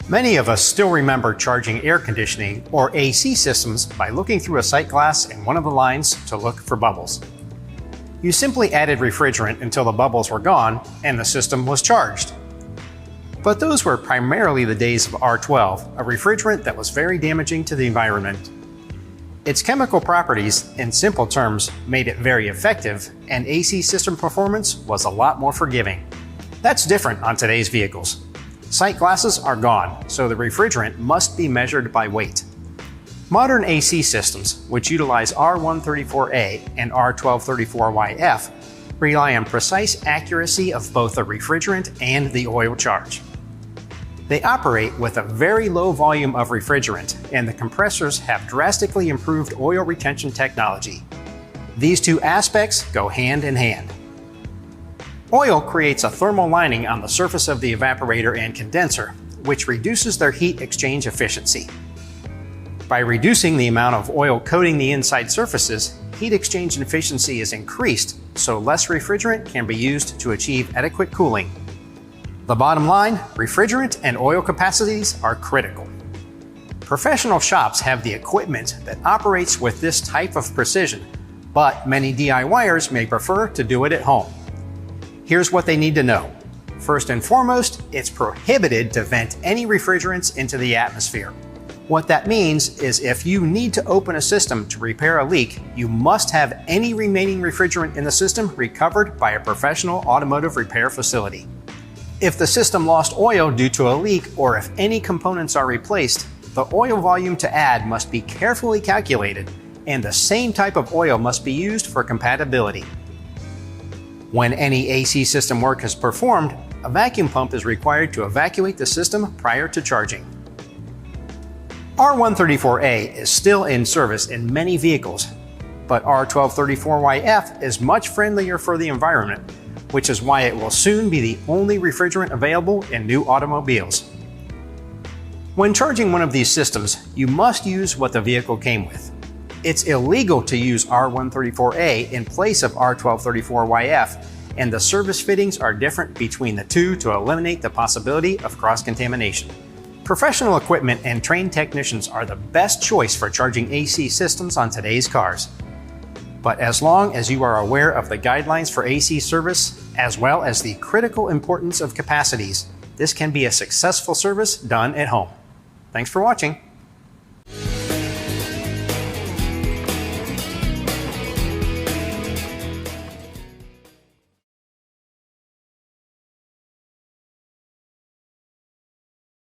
Many of us still remember charging air conditioning or AC systems by looking through a sight glass in one of the lines to look for bubbles. You simply added refrigerant until the bubbles were gone and the system was charged. But those were primarily the days of R12, a refrigerant that was very damaging to the environment. Its chemical properties, in simple terms, made it very effective, and AC system performance was a lot more forgiving. That's different on today's vehicles. Sight glasses are gone, so the refrigerant must be measured by weight. Modern AC systems, which utilize R134A and R1234YF, rely on precise accuracy of both the refrigerant and the oil charge. They operate with a very low volume of refrigerant, and the compressors have drastically improved oil retention technology. These two aspects go hand in hand. Oil creates a thermal lining on the surface of the evaporator and condenser, which reduces their heat exchange efficiency. By reducing the amount of oil coating the inside surfaces, heat exchange efficiency is increased, so less refrigerant can be used to achieve adequate cooling. The bottom line, refrigerant and oil capacities are critical. Professional shops have the equipment that operates with this type of precision, but many DIYers may prefer to do it at home. Here's what they need to know. First and foremost, it's prohibited to vent any refrigerants into the atmosphere. What that means is if you need to open a system to repair a leak, you must have any remaining refrigerant in the system recovered by a professional automotive repair facility. If the system lost oil due to a leak, or if any components are replaced, the oil volume to add must be carefully calculated, and the same type of oil must be used for compatibility. When any AC system work is performed, a vacuum pump is required to evacuate the system prior to charging. R134A is still in service in many vehicles, but R1234YF is much friendlier for the environment, which is why it will soon be the only refrigerant available in new automobiles. When charging one of these systems, you must use what the vehicle came with. It's illegal to use R134A in place of R1234YF, and the service fittings are different between the two to eliminate the possibility of cross-contamination. Professional equipment and trained technicians are the best choice for charging AC systems on today's cars. But as long as you are aware of the guidelines for AC service, as well as the critical importance of capacities, this can be a successful service done at home. Thanks for watching.